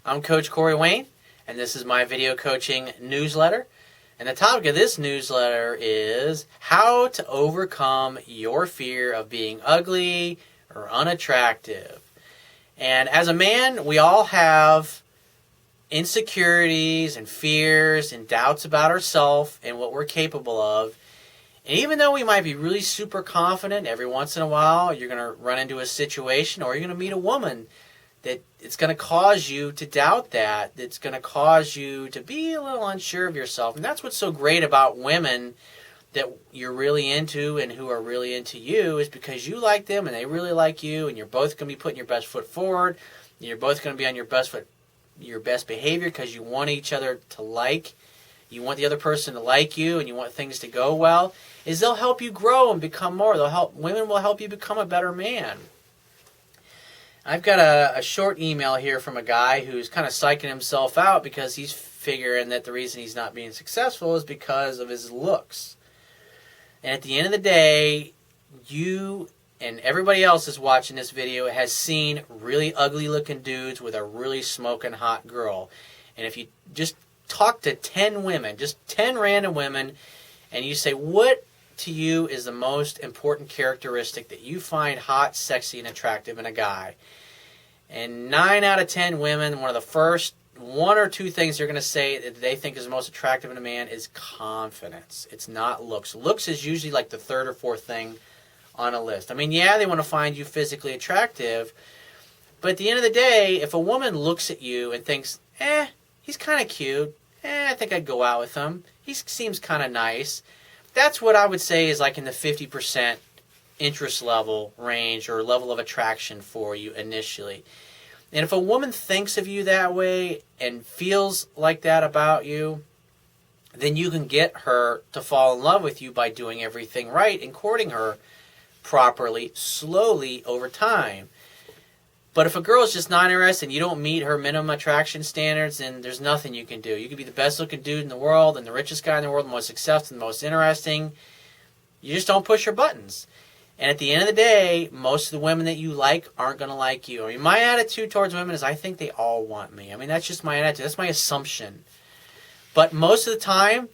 I'm Coach Corey Wayne, and this is my video coaching newsletter. And the topic of this newsletter is how to overcome your fear of being ugly or unattractive. And as a man, we all have insecurities and fears and doubts about ourselves and what we're capable of. And even though we might be really super confident, every once in a while you're going to run into a situation or you're going to meet a woman that it's going to cause you to doubt that. It's going to cause you to be a little unsure of yourself. And that's what's so great about women that you're really into and who are really into you, is because you like them and they really like you, and you're both going to be putting your best foot forward. And you're both going to be on your best behavior because you want each other to like. You want the other person to like you, and you want things to go well. Is they'll help you grow and become more. Women will help you become a better man. I've got a short email here from a guy who's kind of psyching himself out because he's figuring that the reason he's not being successful is because of his looks. And at the end of the day, you and everybody else that's watching this video has seen really ugly looking dudes with a really smoking hot girl. And if you just talk to 10 women, just 10 random women, and you say, what to you is the most important characteristic that you find hot, sexy, and attractive in a guy? And 9 out of 10 women, one of the first one or two things they're going to say that they think is the most attractive in a man is confidence. It's not looks. Looks is usually like the third or fourth thing on a list. I mean, yeah, they want to find you physically attractive, but at the end of the day, if a woman looks at you and thinks, he's kind of cute, I think I'd go out with him, he seems kind of nice, that's what I would say is like in the 50% interest level range or level of attraction for you initially. And if a woman thinks of you that way and feels like that about you, then you can get her to fall in love with you by doing everything right and courting her properly, slowly over time. But if a girl is just not interested and you don't meet her minimum attraction standards, then there's nothing you can do. You can be the best looking dude in the world and the richest guy in the world, the most successful and the most interesting. You just don't push her buttons. And at the end of the day, most of the women that you like aren't going to like you. I mean, my attitude towards women is I think they all want me. I mean, that's just my attitude. That's my assumption. But most of the time,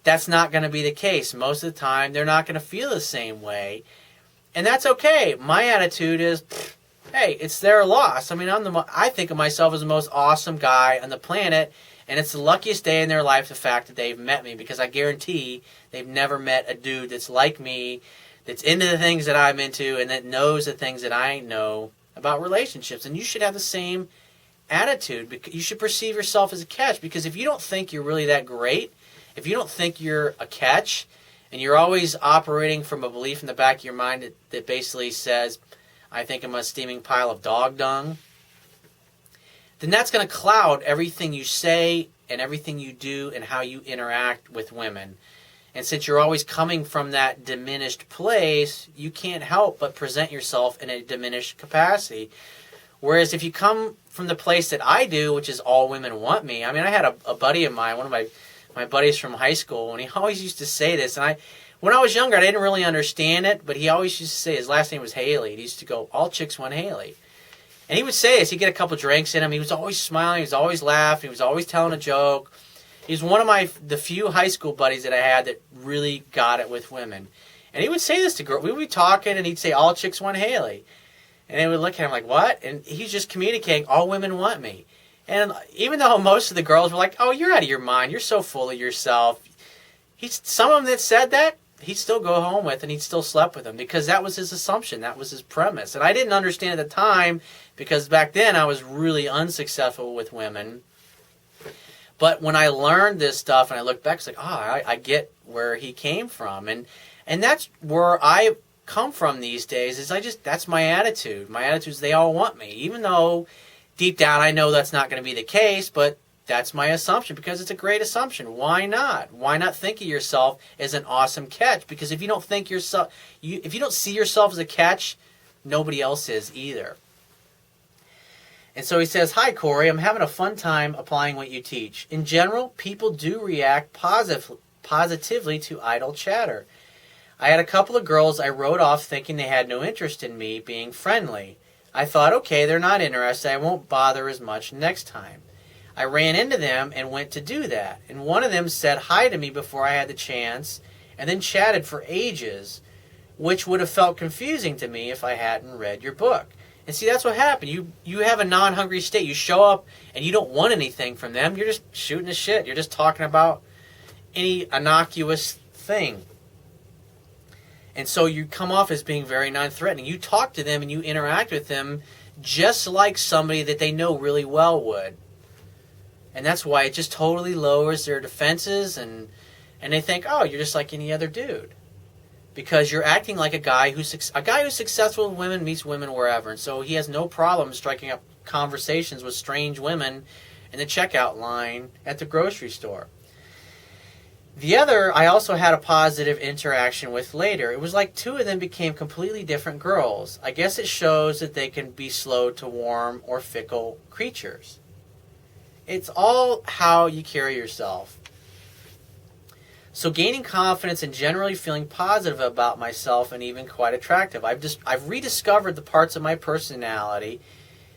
that's not going to be the case. Most of the time, they're not going to feel the same way. And that's okay. My attitude is, hey, it's their loss. I mean, I think of myself as the most awesome guy on the planet, and it's the luckiest day in their life, the fact that they've met me, because I guarantee they've never met a dude that's like me, that's into the things that I'm into, and that knows the things that I know about relationships. And you should have the same attitude. You should perceive yourself as a catch, because if you don't think you're really that great, if you don't think you're a catch, and you're always operating from a belief in the back of your mind that basically says, I think I'm a steaming pile of dog dung, then that's going to cloud everything you say and everything you do and how you interact with women. And since you're always coming from that diminished place, you can't help but present yourself in a diminished capacity. Whereas if you come from the place that I do, which is all women want me. I mean, I had a buddy of mine, one of my buddies from high school, and he always used to say this. And when I was younger, I didn't really understand it, but he always used to say, his last name was Haley. He used to go, all chicks want Haley. And he would say this. He'd get a couple drinks in him. He was always smiling. He was always laughing. He was always telling a joke. He's one of the few high school buddies that I had that really got it with women. And he would say this to girls. We would be talking, and he'd say, all chicks want Haley. And they would look at him like, what? And he's just communicating, all women want me. And even though most of the girls were like, oh, you're out of your mind. You're so full of yourself. Some of them that said that, he'd still go home with, and he'd still slept with them, because that was his assumption. That was his premise. And I didn't understand at the time, because back then I was really unsuccessful with women. But when I learned this stuff and I look back, it's like, I get where he came from. And that's where I come from these days, is that's my attitude. My attitude is they all want me. Even though deep down I know that's not going to be the case, but that's my assumption, because it's a great assumption. Why not? Why not think of yourself as an awesome catch? Because if you don't think if you don't see yourself as a catch, nobody else is either. And so he says, hi, Corey, I'm having a fun time applying what you teach. In general, people do react positively to idle chatter. I had a couple of girls I wrote off thinking they had no interest in me being friendly. I thought, okay, they're not interested. I won't bother as much next time. I ran into them and went to do that. And one of them said hi to me before I had the chance and then chatted for ages, which would have felt confusing to me if I hadn't read your book. And see, that's what happened. You have a non-hungry state. You show up and you don't want anything from them. You're just shooting the shit. You're just talking about any innocuous thing. And so you come off as being very non-threatening. You talk to them and you interact with them just like somebody that they know really well would. And that's why it just totally lowers their defenses, and they think, oh, you're just like any other dude. Because you're acting like a guy who's successful with women, meets women wherever. And so he has no problem striking up conversations with strange women in the checkout line at the grocery store. The other, I also had a positive interaction with later. It was like two of them became completely different girls. I guess it shows that they can be slow to warm or fickle creatures. It's all how you carry yourself. So gaining confidence and generally feeling positive about myself and even quite attractive. I've rediscovered the parts of my personality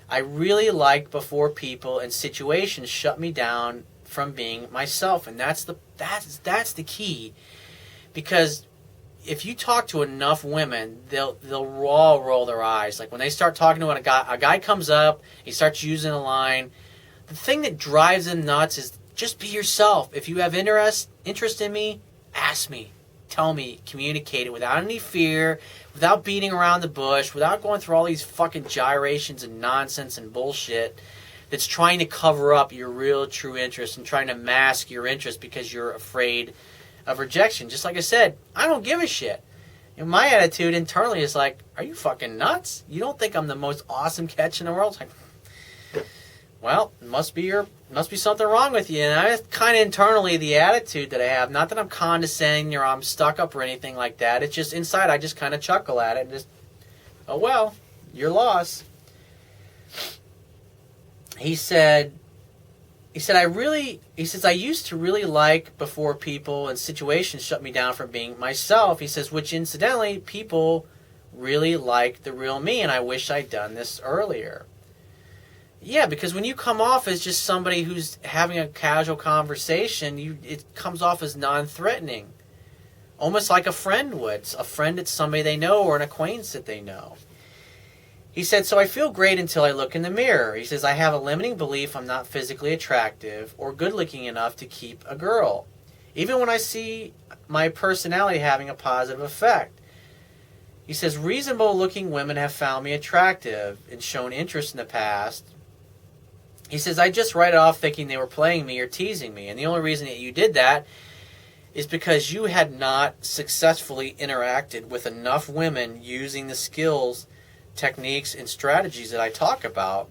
I really liked before people and situations shut me down from being myself. And that's the key. Because if you talk to enough women, they'll all roll their eyes. Like when they start talking to a guy comes up, he starts using a line. The thing that drives them nuts is just be yourself. If you have interest in me, ask me. Tell me. Communicate it without any fear, without beating around the bush, without going through all these fucking gyrations and nonsense and bullshit that's trying to cover up your real true interest and trying to mask your interest because you're afraid of rejection. Just like I said, I don't give a shit. And my attitude internally is like, are you fucking nuts? You don't think I'm the most awesome catch in the world? It's like, well, it must be something wrong with you. And that's kind of internally the attitude that I have. Not that I'm condescending or I'm stuck up or anything like that. It's just inside I just kind of chuckle at it and just, oh well, your loss. He said, I used to really like before people and situations shut me down from being myself. He says, which incidentally, people really like the real me, and I wish I'd done this earlier. Yeah, because when you come off as just somebody who's having a casual conversation, it comes off as non-threatening. Almost like a friend would. A friend that's somebody they know or an acquaintance that they know. He said, so I feel great until I look in the mirror. He says, I have a limiting belief I'm not physically attractive or good-looking enough to keep a girl. Even when I see my personality having a positive effect. He says, reasonable-looking women have found me attractive and shown interest in the past. He says, I just write it off thinking they were playing me or teasing me. And the only reason that you did that is because you had not successfully interacted with enough women using the skills, techniques, and strategies that I talk about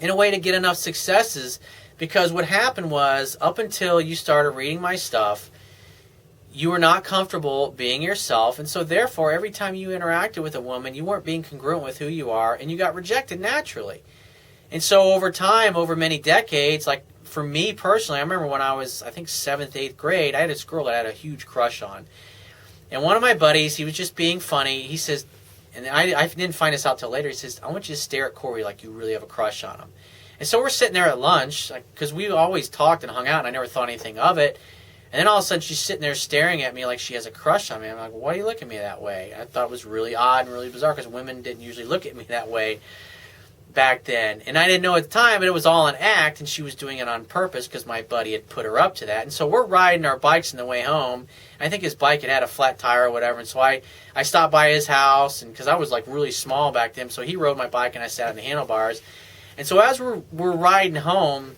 in a way to get enough successes. Because what happened was, up until you started reading my stuff, you were not comfortable being yourself. And so therefore, every time you interacted with a woman, you weren't being congruent with who you are, and you got rejected naturally. And so over time, over many decades, like for me personally, I remember when I was, I think, 7th, 8th grade, I had this girl that I had a huge crush on. And one of my buddies, he was just being funny. He says, and I didn't find this out till later, he says, I want you to stare at Corey like you really have a crush on him. And so we're sitting there at lunch, because we always talked and hung out, and I never thought anything of it. And then all of a sudden, she's sitting there staring at me like she has a crush on me. I'm like, why do you look at me that way? I thought it was really odd and really bizarre, because women didn't usually look at me that way back then. And I didn't know at the time, but it was all an act, and she was doing it on purpose because my buddy had put her up to that. And so we're riding our bikes on the way home. I think his bike had a flat tire or whatever, and so I stopped by his house, and because I was like really small back then, so he rode my bike and I sat on the handlebars. And so as we're riding home,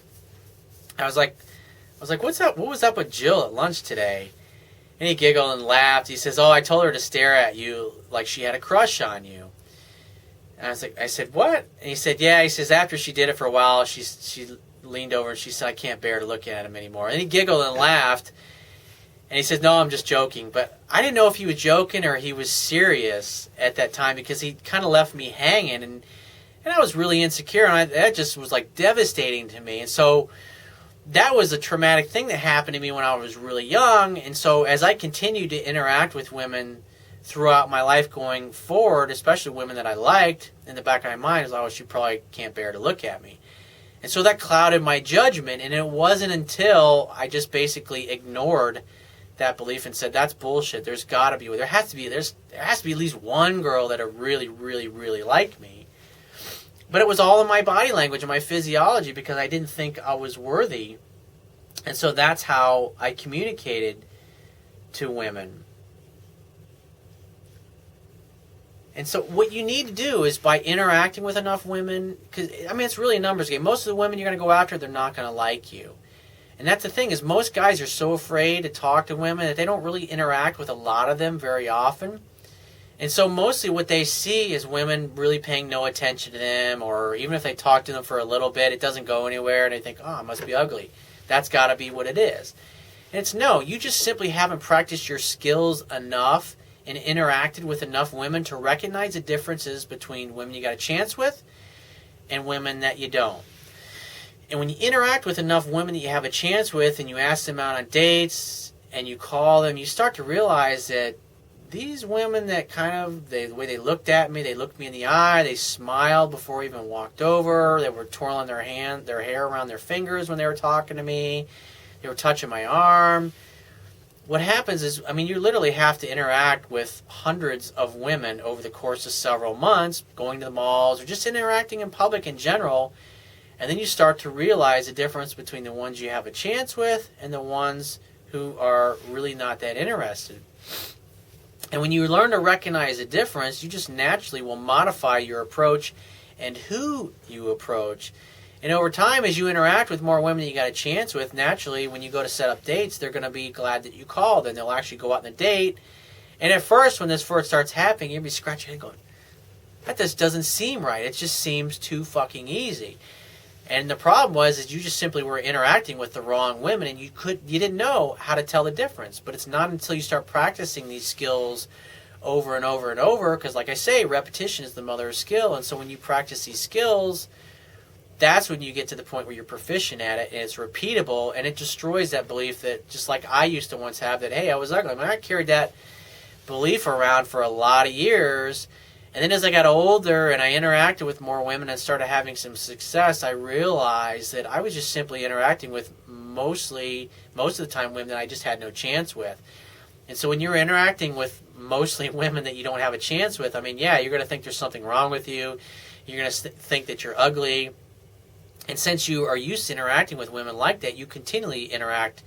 I was like, what's up? What was up with Jill at lunch today? And he giggled and laughed. He says, oh, I told her to stare at you like she had a crush on you. And I said, what? And he said, yeah. He says, after she did it for a while, she leaned over and she said, I can't bear to look at him anymore. And he giggled and laughed. And he said, no, I'm just joking. But I didn't know if he was joking or he was serious at that time, because he kind of left me hanging. And I was really insecure. And that just was like devastating to me. And so that was a traumatic thing that happened to me when I was really young. And so as I continued to interact with women throughout my life going forward, especially women that I liked, in the back of my mind is, oh, she probably can't bear to look at me. And so that clouded my judgment, and it wasn't until I just basically ignored that belief and said, that's bullshit. There has to be at least one girl that really, really, really liked me. But it was all in my body language and my physiology because I didn't think I was worthy. And so that's how I communicated to women. And so what you need to do is by interacting with enough women, because, I mean, it's really a numbers game. Most of the women you're going to go after, they're not going to like you. And that's the thing, is most guys are so afraid to talk to women that they don't really interact with a lot of them very often. And so mostly what they see is women really paying no attention to them, or even if they talk to them for a little bit, it doesn't go anywhere, and they think, oh, it must be ugly. That's got to be what it is. And it's no, you just simply haven't practiced your skills enough and interacted with enough women to recognize the differences between women you got a chance with and women that you don't. And when you interact with enough women that you have a chance with and you ask them out on dates and you call them, you start to realize that these women that the way they looked at me, they looked me in the eye, they smiled before we even walked over, they were twirling their hair around their fingers when they were talking to me, they were touching my arm. What happens is, I mean, you literally have to interact with hundreds of women over the course of several months, going to the malls or just interacting in public in general, and then you start to realize the difference between the ones you have a chance with and the ones who are really not that interested. And when you learn to recognize the difference, you just naturally will modify your approach and who you approach. And over time, as you interact with more women that you got a chance with, naturally, when you go to set up dates, they're going to be glad that you called, and they'll actually go out on a date. And at first, when this first starts happening, you'll be scratching your head going, that just doesn't seem right. It just seems too fucking easy. And the problem is you just simply were interacting with the wrong women, and you didn't know how to tell the difference. But it's not until you start practicing these skills over and over and over, because like I say, repetition is the mother of skill. And so when you practice these skills, that's when you get to the point where you're proficient at it, and it's repeatable, and it destroys that belief that, just like I used to once have, that, hey, I was ugly. I mean, I carried that belief around for a lot of years. And then as I got older and I interacted with more women and started having some success, I realized that I was just simply interacting with most of the time, women that I just had no chance with. And so when you're interacting with mostly women that you don't have a chance with, I mean, yeah, you're going to think there's something wrong with you. You're going to think that you're ugly. And since you are used to interacting with women like that, you continually interact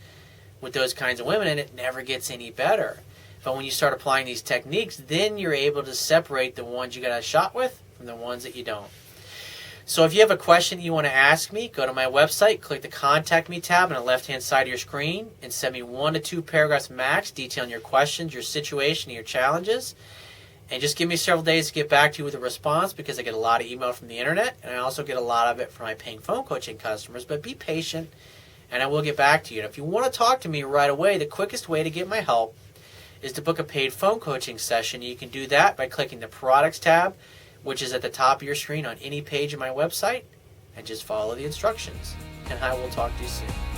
with those kinds of women, and it never gets any better. But when you start applying these techniques, then you're able to separate the ones you got a shot with from the ones that you don't. So if you have a question you want to ask me, go to my website, click the Contact Me tab on the left-hand side of your screen, and send me 1 to 2 paragraphs max detailing your questions, your situation, and your challenges. And just give me several days to get back to you with a response, because I get a lot of email from the internet, and I also get a lot of it from my paying phone coaching customers. But be patient, and I will get back to you. And if you want to talk to me right away, the quickest way to get my help is to book a paid phone coaching session. You can do that by clicking the Products tab, which is at the top of your screen on any page of my website, and just follow the instructions. And I will talk to you soon.